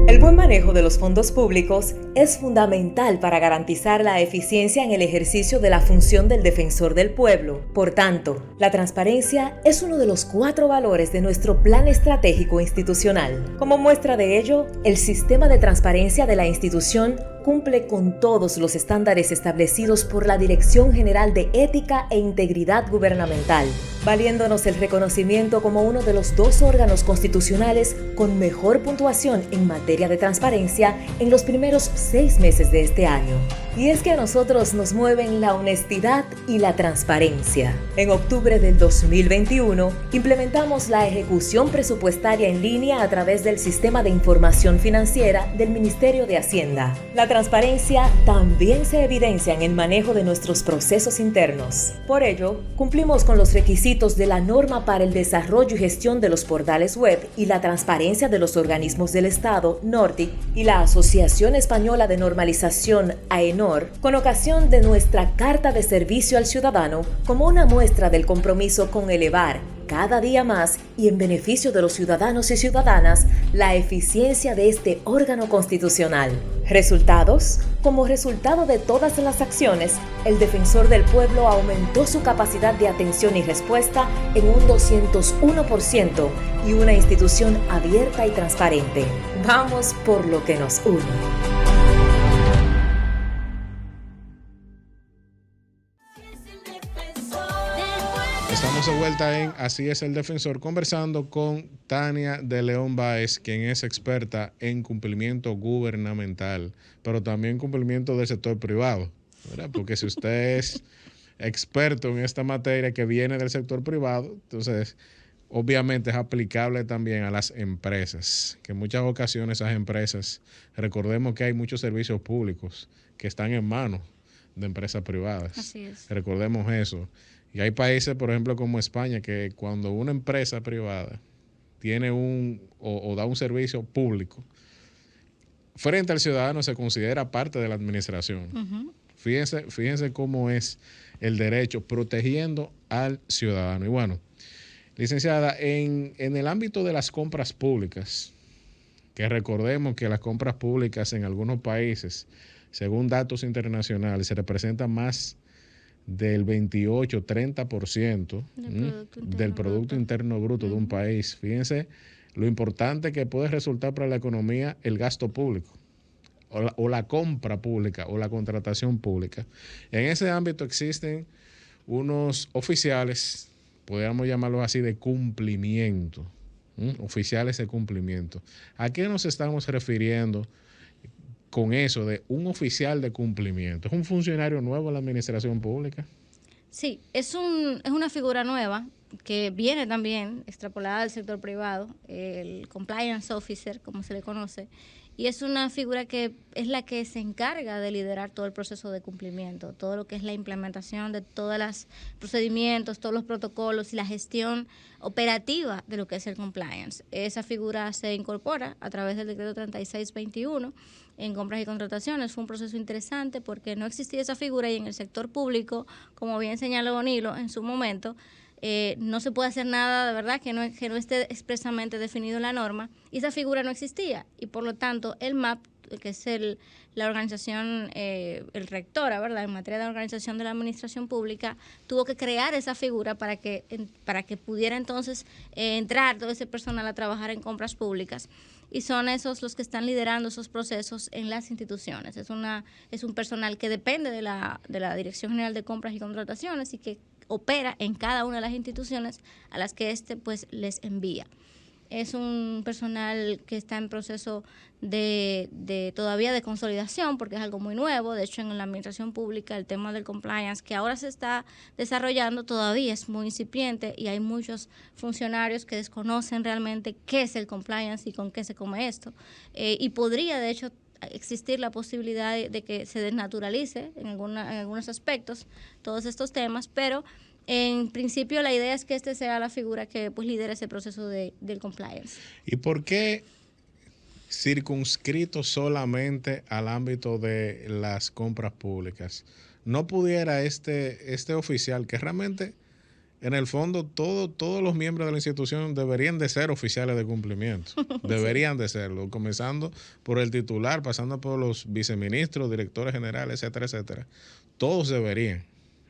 El buen manejo de los fondos públicos es fundamental para garantizar la eficiencia en el ejercicio de la función del defensor del pueblo. Por tanto, la transparencia es uno de los 4 valores de nuestro plan estratégico institucional. Como muestra de ello, el sistema de transparencia de la institución cumple con todos los estándares establecidos por la Dirección General de Ética e Integridad Gubernamental, valiéndonos el reconocimiento como uno de los 2 órganos constitucionales con mejor puntuación en materia de transparencia en los primeros 6 meses de este año. Y es que a nosotros nos mueven la honestidad y la transparencia. En octubre del 2021, implementamos la ejecución presupuestaria en línea a través del Sistema de Información Financiera del Ministerio de Hacienda. La transparencia también se evidencia en el manejo de nuestros procesos internos. Por ello, cumplimos con los requisitos de la norma para el desarrollo y gestión de los portales web y la transparencia de los organismos del Estado, NORTIC, y la Asociación Española de Normalización, AENOR, con ocasión de nuestra Carta de Servicio al Ciudadano, como una muestra del compromiso con elevar cada día más y en beneficio de los ciudadanos y ciudadanas la eficiencia de este órgano constitucional. ¿Resultados? Como resultado de todas las acciones, el Defensor del Pueblo aumentó su capacidad de atención y respuesta en un 201% y una institución abierta y transparente. Vamos por lo que nos une. Estamos de vuelta en Así es el Defensor, conversando con Tania de León Báez, quien es experta en cumplimiento gubernamental, pero también cumplimiento del sector privado, ¿verdad? Porque si usted es experto en esta materia que viene del sector privado, entonces obviamente es aplicable también a las empresas, que en muchas ocasiones esas empresas, recordemos que hay muchos servicios públicos que están en manos de empresas privadas. Así es. Recordemos eso. Y hay países, por ejemplo, como España, que cuando una empresa privada tiene o da un servicio público, frente al ciudadano se considera parte de la administración. Uh-huh. Fíjense cómo es el derecho protegiendo al ciudadano. Y bueno, licenciada, en el ámbito de las compras públicas, que recordemos que las compras públicas en algunos países, según datos internacionales, se representan más del 28-30% del Producto Interno Bruto de un país. Fíjense lo importante que puede resultar para la economía el gasto público o la compra pública o la contratación pública. En ese ámbito existen unos oficiales, podríamos llamarlos así, de cumplimiento, oficiales de cumplimiento. ¿A qué nos estamos refiriendo con eso de un oficial de cumplimiento? ¿Es un funcionario nuevo en la administración pública? Sí, es una figura nueva que viene también extrapolada del sector privado, el compliance officer, como se le conoce, y es una figura que es la que se encarga de liderar todo el proceso de cumplimiento, todo lo que es la implementación de todos los procedimientos, todos los protocolos y la gestión operativa de lo que es el compliance. Esa figura se incorpora a través del decreto 3621 en compras y contrataciones. Fue un proceso interesante porque no existía esa figura y en el sector público, como bien señaló Bonilo en su momento, no se puede hacer nada de verdad que no esté expresamente definido en la norma, y esa figura no existía, y por lo tanto el MAP, que es la organización, el rectora, ¿verdad?, en materia de organización de la administración pública, tuvo que crear esa figura para que pudiera entonces entrar todo ese personal a trabajar en compras públicas. Y son esos los que están liderando esos procesos en las instituciones. Es un personal que depende de la Dirección General de Compras y Contrataciones y que opera en cada una de las instituciones a las que pues les envía. Es un personal que está en proceso de todavía de consolidación, porque es algo muy nuevo. De hecho, en la administración pública el tema del compliance, que ahora se está desarrollando, todavía es muy incipiente y hay muchos funcionarios que desconocen realmente qué es el compliance y con qué se come esto. Y podría, de hecho, existir la posibilidad de que se desnaturalice en algunos aspectos todos estos temas, pero en principio la idea es que este sea la figura que pues lidere ese proceso del compliance. ¿Y por qué circunscrito solamente al ámbito de las compras públicas? ¿No pudiera este oficial, que realmente en el fondo todos los miembros de la institución deberían de ser oficiales de cumplimiento? Deberían de serlo, comenzando por el titular, pasando por los viceministros, directores generales, etcétera, etcétera. Todos deberían.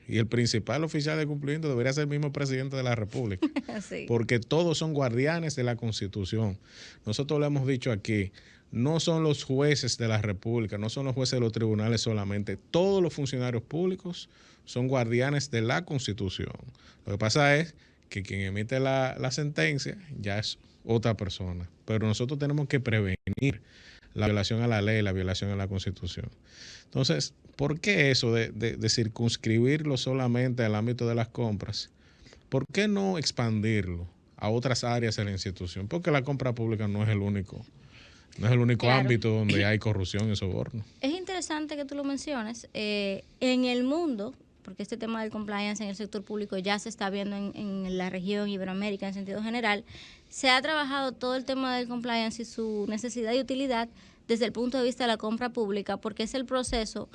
Y el principal oficial de cumplimiento debería ser el mismo presidente de la República. Sí. Porque todos son guardianes de la Constitución. Nosotros lo hemos dicho aquí, no son los jueces de la República, no son los jueces de los tribunales solamente. Todos los funcionarios públicos son guardianes de la Constitución. Lo que pasa es que quien emite la sentencia ya es otra persona. Pero nosotros tenemos que prevenir la violación a la ley, la violación a la Constitución. Entonces, ¿por qué eso de circunscribirlo solamente al ámbito de las compras? ¿Por qué no expandirlo a otras áreas de la institución? Porque la compra pública no es el único claro. ámbito donde hay corrupción y soborno. Es interesante que tú lo menciones. En el mundo, porque este tema del compliance en el sector público ya se está viendo en la región Iberoamérica en sentido general, se ha trabajado todo el tema del compliance y su necesidad y utilidad desde el punto de vista de la compra pública, porque es el proceso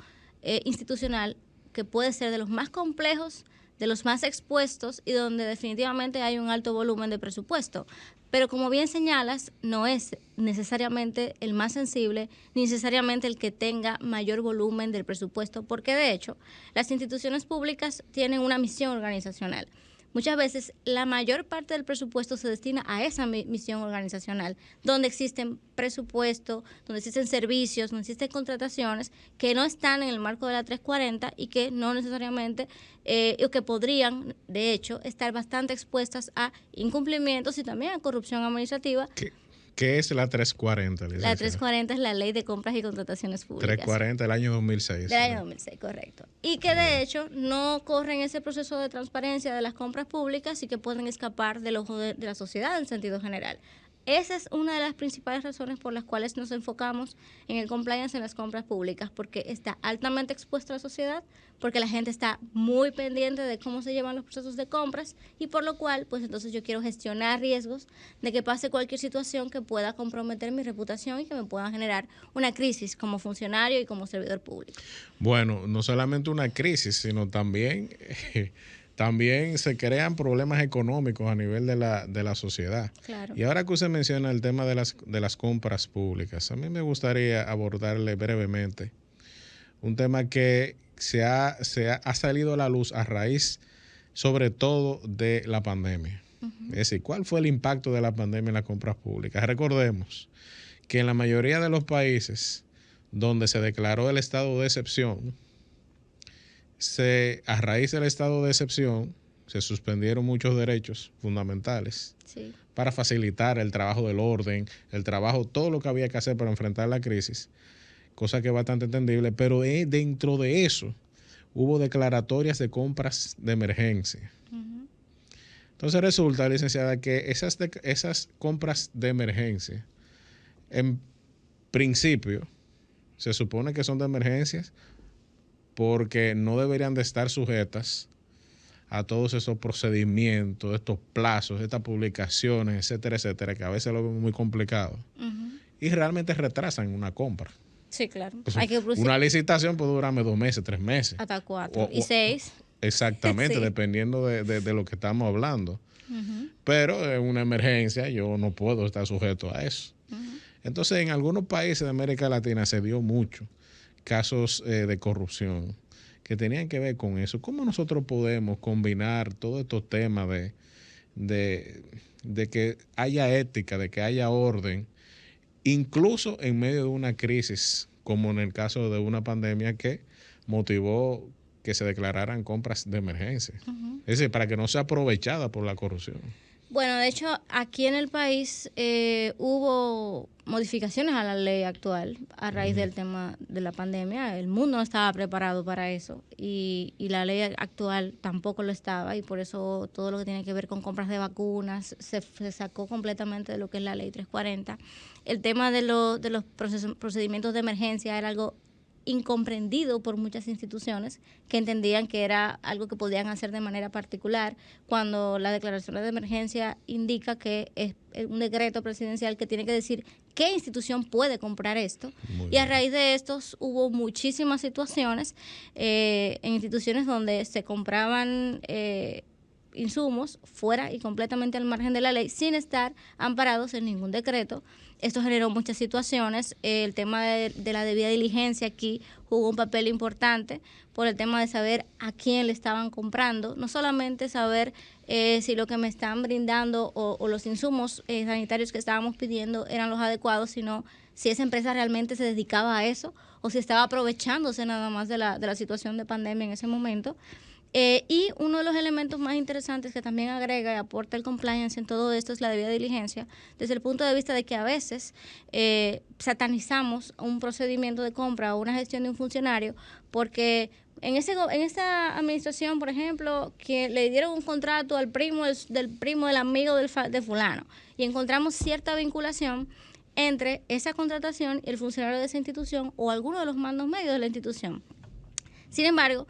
institucional que puede ser de los más complejos, de los más expuestos y donde definitivamente hay un alto volumen de presupuesto. Pero como bien señalas, no es necesariamente el más sensible, ni necesariamente el que tenga mayor volumen del presupuesto, porque de hecho las instituciones públicas tienen una misión organizacional. Muchas veces la mayor parte del presupuesto se destina a esa misión organizacional, donde existen presupuestos, donde existen servicios, donde existen contrataciones que no están en el marco de la 340 y que no necesariamente, o que podrían, de hecho, estar bastante expuestas a incumplimientos y también a corrupción administrativa. ¿Qué es la 340? La 340 es la Ley de Compras y Contrataciones Públicas. 340 del año 2006. Del año 2006, correcto. Y que de hecho no corren ese proceso de transparencia de las compras públicas y que pueden escapar del ojo de la sociedad en sentido general. Esa es una de las principales razones por las cuales nos enfocamos en el compliance en las compras públicas, porque está altamente expuesto a la sociedad, porque la gente está muy pendiente de cómo se llevan los procesos de compras y por lo cual, pues entonces yo quiero gestionar riesgos de que pase cualquier situación que pueda comprometer mi reputación y que me pueda generar una crisis como funcionario y como servidor público. Bueno, no solamente una crisis, sino también... También se crean problemas económicos a nivel de la sociedad. Claro. Y ahora que usted menciona el tema de las compras públicas, a mí me gustaría abordarle brevemente un tema que se ha salido a la luz a raíz, sobre todo, de la pandemia. Es decir, ¿cuál fue el impacto de la pandemia en las compras públicas? Recordemos que en la mayoría de los países donde se declaró el estado de excepción, a raíz del estado de excepción, se suspendieron muchos derechos fundamentales para facilitar el trabajo del orden, el trabajo, todo lo que había que hacer para enfrentar la crisis, cosa que es bastante entendible, pero dentro de eso hubo declaratorias de compras de emergencia. Entonces resulta, licenciada, que esas compras de emergencia, en principio, se supone que son de emergencias porque no deberían de estar sujetas a todos esos procedimientos, estos plazos, estas publicaciones, etcétera, etcétera, que a veces lo vemos muy complicado. Y realmente retrasan una compra. Sí, claro. Pues Hay que una licitación puede durarme 2 meses, 3 meses. hasta 4 y 6. Exactamente, Sí. dependiendo de lo que estamos hablando. Pero en una emergencia yo no puedo estar sujeto a eso. Entonces, en algunos países de América Latina se dio mucho casos de corrupción que tenían que ver con eso. ¿Cómo nosotros podemos combinar todos estos temas de que haya ética, de que haya orden, incluso en medio de una crisis, como en el caso de una pandemia que motivó que se declararan compras de emergencia? Es decir, para que no sea aprovechada por la corrupción. Bueno, de hecho, aquí en el país hubo modificaciones a la ley actual a raíz del tema de la pandemia. El mundo no estaba preparado para eso y la ley actual tampoco lo estaba, y por eso todo lo que tiene que ver con compras de vacunas se sacó completamente de lo que es la ley 340. El tema de los procedimientos de emergencia era algo incomprendido por muchas instituciones que entendían que era algo que podían hacer de manera particular, cuando la declaración de emergencia indica que es un decreto presidencial que tiene que decir qué institución puede comprar esto. Y a raíz de estos hubo muchísimas situaciones en instituciones donde se compraban insumos fuera y completamente al margen de la ley, sin estar amparados en ningún decreto. Esto generó muchas situaciones. El tema de la debida diligencia aquí jugó un papel importante por el tema de saber a quién le estaban comprando. No solamente saber si lo que me están brindando o los insumos sanitarios que estábamos pidiendo eran los adecuados, sino si esa empresa realmente se dedicaba a eso o si estaba aprovechándose nada más de la situación de pandemia en ese momento. Y uno de los elementos más interesantes que también agrega y aporta el compliance en todo esto es la debida diligencia, desde el punto de vista de que a veces satanizamos un procedimiento de compra o una gestión de un funcionario porque en esta administración, por ejemplo, que le dieron un contrato al primo del primo del amigo de fulano, y encontramos cierta vinculación entre esa contratación y el funcionario de esa institución o alguno de los mandos medios de la institución. Sin embargo,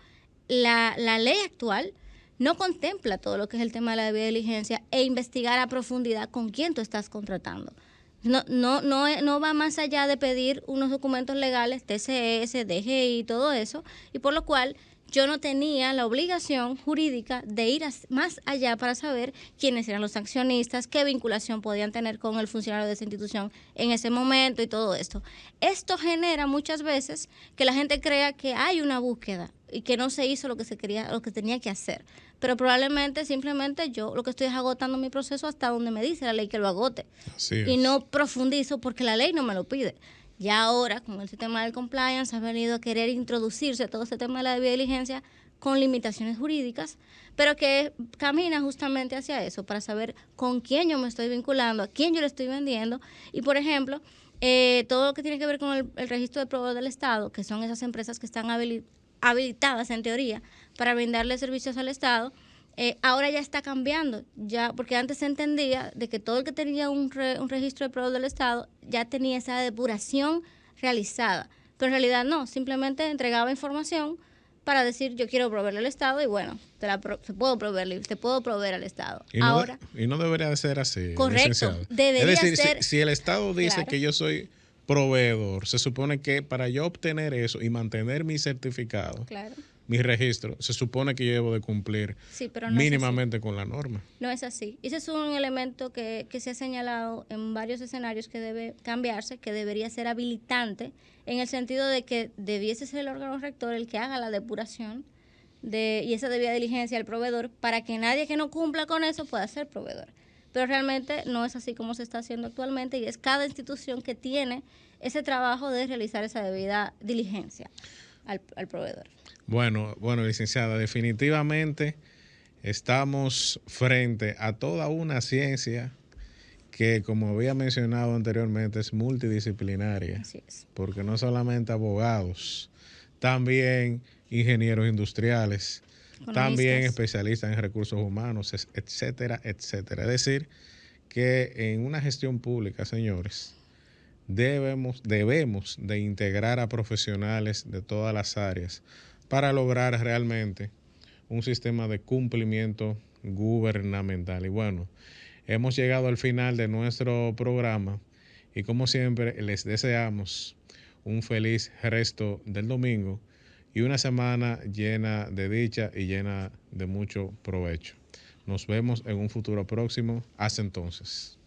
la ley actual no contempla todo lo que es el tema de la debida diligencia e investigar a profundidad con quién tú estás contratando. No va más allá de pedir unos documentos legales, TCS, DGI, todo eso, y por lo cual yo no tenía la obligación jurídica de ir más allá para saber quiénes eran los accionistas, qué vinculación podían tener con el funcionario de esa institución en ese momento y todo esto. Esto genera muchas veces que la gente crea que hay una búsqueda y que no se hizo lo que tenía que hacer. Pero probablemente simplemente yo lo que estoy es agotando mi proceso hasta donde me dice la ley que lo agote. Así es. Y no profundizo porque la ley no me lo pide. Ya ahora, con el sistema del compliance, ha venido a querer introducirse todo este tema de la debida diligencia con limitaciones jurídicas, pero que camina justamente hacia eso, para saber con quién yo me estoy vinculando, a quién yo le estoy vendiendo. Y, por ejemplo, todo lo que tiene que ver con el registro de proveedores del Estado, que son esas empresas que están habilitadas, en teoría, para brindarle servicios al Estado, ahora ya está cambiando, ya porque antes se entendía de que todo el que tenía un registro de proveedor del Estado ya tenía esa depuración realizada, pero en realidad no, simplemente entregaba información para decir yo quiero proveerle al Estado y bueno, te puedo proveer al Estado. Y no debería de ser así. Correcto, licenciado. debería es decir, ser. Si el Estado dice Claro. que yo soy proveedor, se supone que para yo obtener eso y mantener mi certificado, Claro. mi registro, se supone que yo debo de cumplir Sí, pero no mínimamente con la norma. No es así. Ese es un elemento que se ha señalado en varios escenarios que debe cambiarse, que debería ser habilitante, en el sentido de que debiese ser el órgano rector el que haga la depuración y esa debida diligencia al proveedor, para que nadie que no cumpla con eso pueda ser proveedor. Pero realmente no es así como se está haciendo actualmente, y es cada institución que tiene ese trabajo de realizar esa debida diligencia al proveedor. Bueno, licenciada, definitivamente estamos frente a toda una ciencia que, como había mencionado anteriormente, es multidisciplinaria. Así es. Porque no solamente abogados, también ingenieros industriales, también Economistas. especialistas en recursos humanos, etcétera, etcétera. Es decir, que en una gestión pública, señores, debemos de integrar a profesionales de todas las áreas para lograr realmente un sistema de cumplimiento gubernamental. Y bueno, hemos llegado al final de nuestro programa y como siempre les deseamos un feliz resto del domingo y una semana llena de dicha y llena de mucho provecho. Nos vemos en un futuro próximo. Hasta entonces.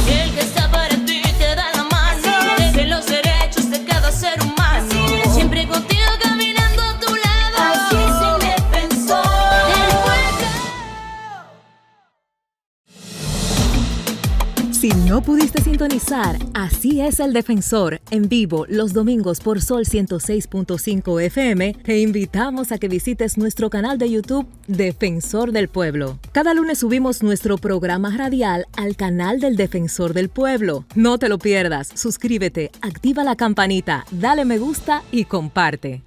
El que está para ti te da la mano, de los derechos de cada ser humano, siempre contigo caminando a tu lado. Así es el defensor del pueblo. Si no pudiste sintonizar, Así es el Defensor, en vivo los domingos por Sol 106.5 FM, te invitamos a que visites nuestro canal de YouTube Defensor del Pueblo. Cada lunes subimos nuestro programa radial al canal del Defensor del Pueblo. No te lo pierdas, suscríbete, activa la campanita, dale me gusta y comparte.